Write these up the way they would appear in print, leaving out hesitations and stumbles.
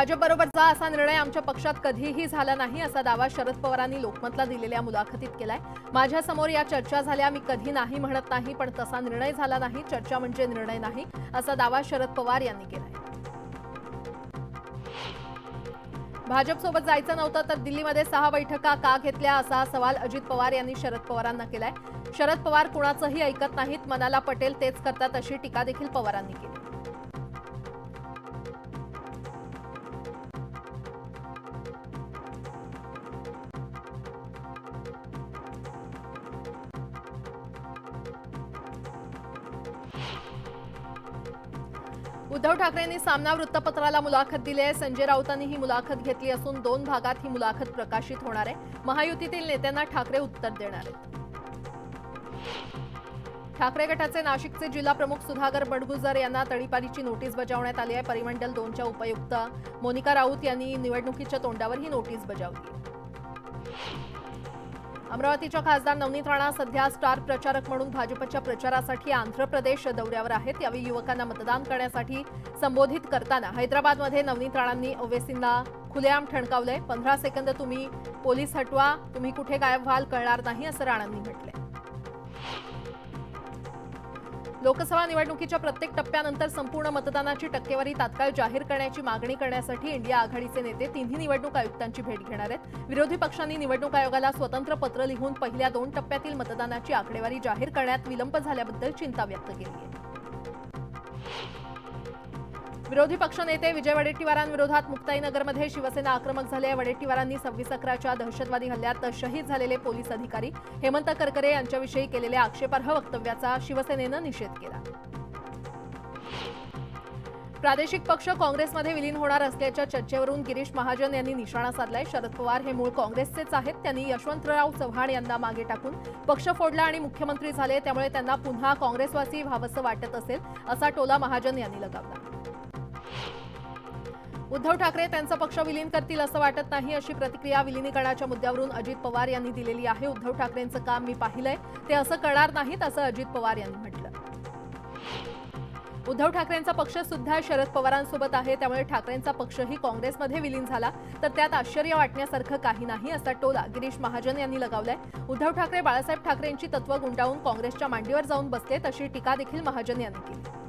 भाजपबरोबरचा असा निर्णय आमच्या पक्षात कधीही झाला नाही असा दावा शरद पवारांनी लोकमतला दिलेल्या मुलाखतीत केलाय। माझ्या समोर या चर्चा झाल्या, मी कधी नाही म्हणत नाही, पण तसा निर्णय झाला नाही। चर्चा म्हणजे निर्णय नाही असा दावा शरद पवार यांनी केलाय। भाजपसोबत जायचं नव्हतं तर दिल्लीमध्ये 6 बैठका का घेतल्या असा सवाल अजित पवार यांनी शरद पवारांना केलाय। शरद पवार कुणाचंही ऐकत नाहीत, मनाला पटेल तेच करतात अशी टीका देखील पवारांनी केली। उद्धव ठाकरेंनी सामना वृत्तपत्राला मुलाखत दिली आहे। संजय राऊतांनी ही मुलाखत घेतली असून 2 भागात ही मुलाखत प्रकाशित होणार आहे। महायुतीतील नेत्यांना ठाकरे उत्तर देणार आहेत। ठाकरे गटाचे नाशिकचे जिल्हा प्रमुख सुधाकर बडगुजर यांना तडीपारीची नोटीस बजावण्यात आली आहे। परिमंडल 2च्या उपायुक्त मोनिका राऊत यांनी निवडणुकीच्या तोंडावर ही नोटीस बजावली आहे। अमरावतीच्या खासदार नवनीत राणा सध्या स्टार प्रचारक म्हणून भाजपच्या प्रचारासाठी आंध्र प्रदेश दौऱ्यावर आहेत। यावेळी युवकांना मतदान करण्यासाठी संबोधित करताना हैदराबादमध्ये नवनीत राणांनी ओवेसींना खुलेआम ठणकावलंय। 15 सेकंद तुम्ही पोलीस हटवा, तुम्ही कुठे गायब व्हाल कळणार नाही असं राणांनी म्हटलंय। लोकसभा निवडणुकीच्या प्रत्येक टप्प्यानंतर संपूर्ण मतदानाची टक्केवारी तात्काळ जाहीर करण्याची मागणी करण्यासाठी इंडिया आघाडीचे नेते तिन्ही निवडणूक आयुक्तांची भेट घेणार आहेत। विरोधी पक्षांनी निवडणूक आयोगाला स्वतंत्र पत्र लिहून पहिल्या 2 टप्प्यातील मतदानाची आकडेवारी जाहीर करण्यात विलंब झाल्याबद्दल चिंता व्यक्त केली आहे। विरोधी पक्षनेते विजय वडेट्टीवारांविरोधात मुक्ताईनगरमध्ये शिवसेना आक्रमक झाली आहे। वडेट्टीवारांनी 26/11च्या दहशतवादी हल्ल्यात शहीद झालेले पोलीस अधिकारी हेमंत करकरे यांच्याविषयी केलेल्या आक्षेपार्ह वक्तव्याचा शिवसेनेनं निषेध केला। प्रादेशिक पक्ष काँग्रेसमध्ये विलीन होणार असल्याच्या चर्चेवरून गिरीश महाजन यांनी निशाणा साधलाय। शरद पवार हे मूळ काँग्रेसचेच आहेत। त्यांनी यशवंतराव चव्हाण यांना मागे टाकून पक्ष फोडला आणि मुख्यमंत्री झाले, त्यामुळे त्यांना पुन्हा काँग्रेसवासी व्हावंसं वाटत असेल असा टोला महाजन यांनी लगावला। उद्धव ठाकरे त्यांचा पक्ष विलीन करतील असं वाटत नाही अशी प्रतिक्रिया विलीनीकरणाच्या मुद्द्यावरून अजित पवार यांनी दिलेली आहे। उद्धव ठाकरेंचं काम मी पाहिलंय, ते असं करणार नाहीत असं अजित पवार यांनी म्हटलं। उद्धव ठाकरेंचा पक्ष सुद्धा शरद पवारांसोबत आहे, त्यामुळे ठाकरेंचा पक्षही काँग्रेसमध्ये विलीन झाला तर त्यात आश्चर्य वाटण्यासारखं काही नाही असा टोला गिरीश महाजन यांनी लगावलाय। उद्धव ठाकरे बाळासाहेब ठाकरेंची तत्त्व गुंडाळून काँग्रेसच्या मांडीवर जाऊन बसलेत अशी टीका देखील महाजन यांनी केली।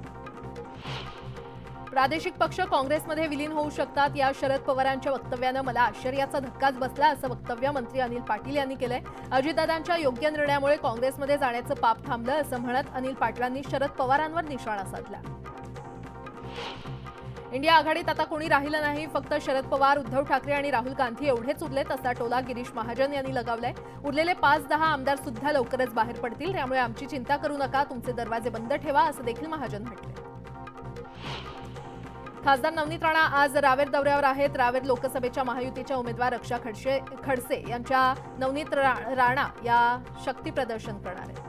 प्रादेशिक पक्ष काँग्रेसमध्ये विलीन होऊ शकतात या शरद पवारांच्या वक्तव्यानं मला आश्चर्याचा धक्काच बसला असं वक्तव्य मंत्री अनिल पाटील यांनी केलंय। अजितदादांच्या योग्य निर्णयामुळे काँग्रेसमध्ये जाण्याचं पाप थांबलं असं म्हणत अनिल पाटलांनी शरद पवारांवर निशाणा साधला। इंडिया आघाडीत आता कोणी राहिलं नाही, फक्त शरद पवार, उद्धव ठाकरे आणि राहुल गांधी एवढेच उरलेत असा टोला गिरीश महाजन यांनी लगावलाय। उरलेले 5-10 आमदार सुद्धा लवकरच बाहेर पडतील, त्यामुळे आमची चिंता करू नका, तुमचे दरवाजे बंद ठेवा असं देखील महाजन म्हटले। खासदार नवनीत राणा आज रावेर दौऱ्यावर आहेत। रावेर लोकसभेच्या महायुतीच्या उमेदवार रक्षा खडसे यांच्या नवनीत राणा या शक्ती प्रदर्शन करणार आहेत।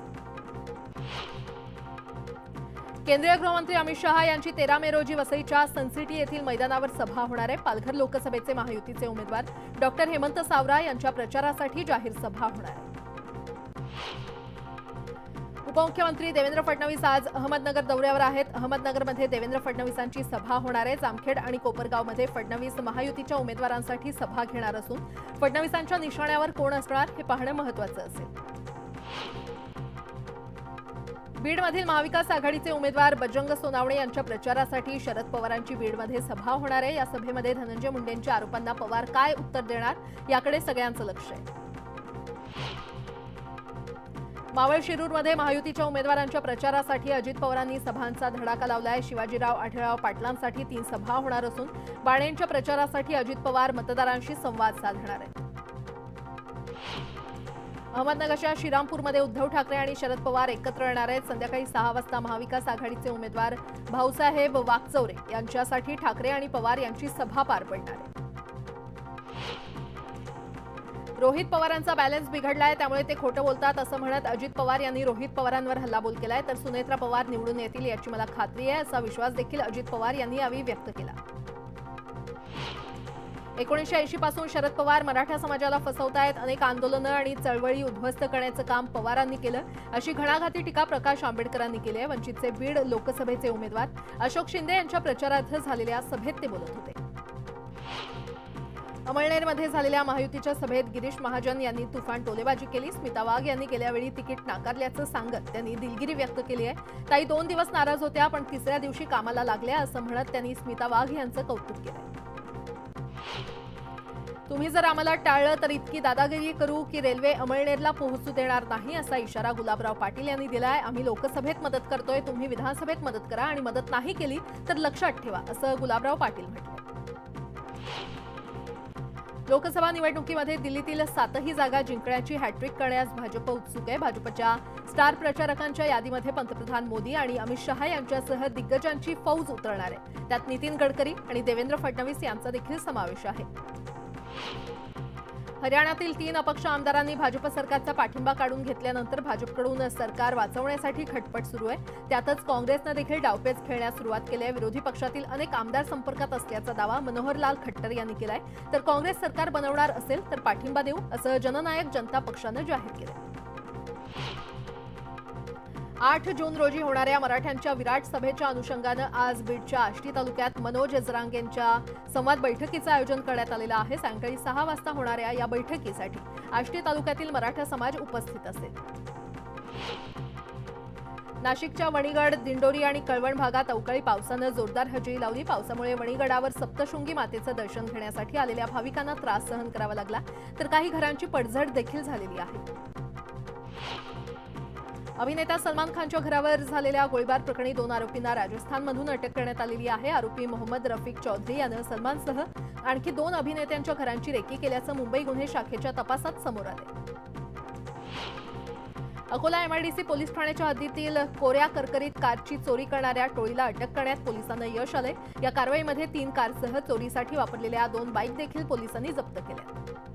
केंद्रीय गृहमंत्री अमित शहा यांची 13 मे रोजी वसईच्या सनसिटी येथील मैदानावर सभा होणार आहे। पालघर लोकसभेचे महायुतीचे उमेदवार डॉक्टर हेमंत सावरा यांच्या प्रचारासाठी जाहीर सभा होणार आहे। उपमुख्यमंत्री देवेंद्र फडणवीस आज अहमदनगर दौऱ्यावर आहेत। अहमदनगरमध्ये देवेंद्र फडणवीसांची सभा होणार आहे। जामखेड आणि कोपरगावमध्ये फडणवीस महायुतीच्या उमेदवारांसाठी सभा घेणार असून फडणवीसांच्या निशाण्यावर कोण असणार हे पाहणं महत्त्वाचं असेल। बीडमधील महाविकास आघाडीचे उमेदवार बजरंग सोनावणे यांच्या प्रचारासाठी शरद पवारांची बीडमध्ये सभा होणार आहे। या सभेमध्ये धनंजय मुंडेंच्या आरोपांना पवार काय उत्तर देणार याकडे सगळ्यांचं लक्ष आहे। मावळ शिरूरमध्ये महायुतीच्या उमेदवारांच्या प्रचारासाठी अजित पवारांनी सभांचा धडाका लावलाय। शिवाजीराव आढळराव पाटलांसाठी 3 सभा होणार असून बाणेंच्या प्रचारासाठी अजित पवार मतदारांशी संवाद साधणार आहेत। अहमदनगरच्या श्रीरामपूरमध्ये उद्धव ठाकरे आणि शरद पवार एकत्र येणार आहेत। संध्याकाळी 6 वाजता महाविकास आघाडीचे उमेदवार भाऊसाहेब वाकचौरे यांच्यासाठी ठाकरे आणि पवार यांची सभा पार पडणार आहे। रोहित पवारांचा बॅलन्स बिघडलाय, त्यामुळे ते खोटं बोलतात असं म्हणत अजित पवार यांनी रोहित पवारांवर हल्लाबोल केलाय। तर सुनेत्रा पवार निवडून येतील याची मला खात्री आहे असा विश्वास देखील अजित पवार यांनी यावेळी व्यक्त केला। 1980 पासून शरद पवार मराठा समाजाला फसवतायत, अनेक आंदोलनं आणि चळवळी उद्ध्वस्त करण्याचं काम पवारांनी केलं अशी घणाघाती टीका प्रकाश आंबेडकरांनी केली आहे। वंचितचे बीड लोकसभेचे उमेदवार अशोक शिंदे यांच्या प्रचारार्थ झालेल्या सभेत ते बोलत होते। अमळनेरमध्ये झालेल्या महायुतीच्या सभेत गिरीश महाजन यांनी तुफान टोलेबाजी केली। स्मिता वाघ यांनी गेल्या वेळी तिकीट नाकारल्याचं सांगत त्यांनी दिलगिरी व्यक्त केली आहे। ताई 2 दिवस नाराज होत्या, पण तिसऱ्या दिवशी कामाला लागल्या असं म्हणत त्यांनी स्मिता वाघ यांचं कौतुक केलं। तुम्ही जर आम्हाला टाळलं तर इतकी दादागिरी करू की रेल्वे अमळनेरला पोहोचू देणार नाही, असा इशारा गुलाबराव पाटील यांनी दिलाय। आम्ही लोकसभेत मदत करतोय, तुम्ही विधानसभेत मदत करा आणि मदत नाही केली तर लक्षात ठेवा, असं गुलाबराव पाटील म्हणाले। लोकसभा निवडणुकीमध्ये दिल्लीतील 7ही जागा जिंकण्याची हॅट्रिक करण्यास भाजप उत्सुक आहे। भाजपच्या स्टार प्रचारकांच्या यादीमध्ये पंतप्रधान मोदी आणि अमित शहा यांच्यासह दिग्गजांची फौज उतरणार आहे। त्यात नितीन गडकरी आणि देवेंद्र फडणवीस यांचा देखील समावेश आहे। हरियाणातील 3 अपक्ष आमदारांनी भाजप सरकारचा पाठिंबा काढून घेतल्यानंतर भाजपकडून सरकार वाचवण्यासाठी खटपट सुरू आहे। त्यातच काँग्रेसने देखील डावपेच खेळण्यास सुरुवात केली आहे। विरोधी पक्षातील अनेक आमदार संपर्कात असल्याचा दावा मनोहरलाल खट्टर यांनी केलाय। तर काँग्रेस सरकार बनवणार असेल तर पाठिंबा देऊ, असं जननायक जनता पक्षाने जाहीर केलं। 8 जून रोजी होणाऱ्या मराठ्यांच्या विराट सभेच्या अनुषंगानं आज बीडच्या आष्टी तालुक्यात मनोज जरांगेंच्या संवाद बैठकीचं आयोजन करण्यात आलेलं आहे। सायंकाळी 6 वाजता होणाऱ्या या बैठकीसाठी आष्टी तालुक्यातील मराठा समाज उपस्थित असेल। नाशिकच्या वणीगड, दिंडोरी आणि कळवण भागात अवकाळी पावसानं जोरदार हजेरी लावली। पावसामुळे वणीगडावर सप्तशृंगी मातेचं दर्शन घेण्यासाठी आलेल्या भाविकांना त्रास सहन करावा लागला, तर काही घरांची पडझड देखील झालेली आहे। अभिनेता सलमान खानच्या घरावर झालेल्या गोळीबार प्रकरणी 2 आरोपींना राजस्थानमधून अटक करण्यात आलेली आहे। आरोपी मोहम्मद रफीक चौधरी यानं सलमानसह आणखी 2 अभिनेत्यांच्या घरांची रेकी केल्याचं मुंबई गुन्हे शाखेच्या तपासात समोर आले। अकोला एमआयडीसी पोलीस ठाण्याच्या हद्दीतील कोऱ्या करकरीत कारची चोरी करणाऱ्या टोळीला अटक करण्यात पोलिसांना यश आले। या कारवाईमध्ये 3 कारसह चोरीसाठी वापरलेल्या 2 बाईक देखील पोलिसांनी जप्त केल्या।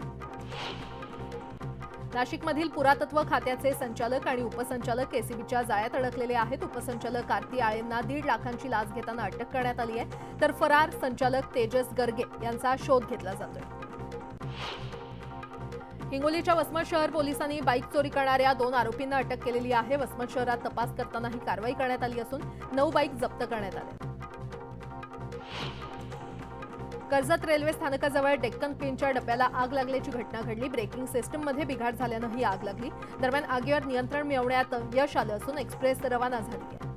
नाशिकमधील पुरातत्व खात्याचे संचालक आणि उपसंचालक एसीबीच्या जाळ्यात अडकलेले आहेत। उपसंचालक आरती आळेंना 1.5 लाखांची लाच घेताना अटक करण्यात आली आहे, तर फरार संचालक तेजस गर्गे यांचा शोध घेतला जातोय। हिंगोलीच्या वसमत शहर पोलिसांनी बाईक चोरी करणाऱ्या 2 आरोपींना अटक केलेली आहे। वसमत शहरात तपास करताना ही कारवाई करण्यात आली असून 9 बाईक जप्त करण्यात आल्या। कर्जत रेल्वे स्थानकाजवळ डेक्कन क्वीनच्या डब्याला आग लागल्याची घटना घडली। ब्रेकिंग सिस्टममध्ये बिघाड झाल्यानं ही आग लागली। दरम्यान आगीवर नियंत्रण मिळवण्यात यश आलं असून एक्सप्रेस रवाना झाली आहे।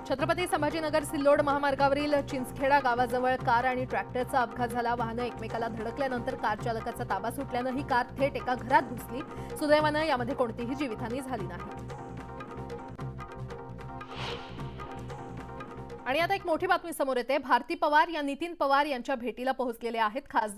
छत्रपती संभाजीनगर सिल्लोड महामार्गावरील चिंचखेडा गावाजवळ कार आणि ट्रॅक्टरचा अपघात झाला। वाहनं एकमेकाला धडकल्यानंतर कार चालकाचा ताबा सुटल्यानं ही कार थेट एका घरात घुसली। सुदैवानं यामध्ये कोणतीही जीवितहानी झाली नाही। आणि आता एक मोठी बातमी समोर येते। भारती पवार या नितीन पवार यांच्या भेटीला पोहोचलेले आहेत। खासदार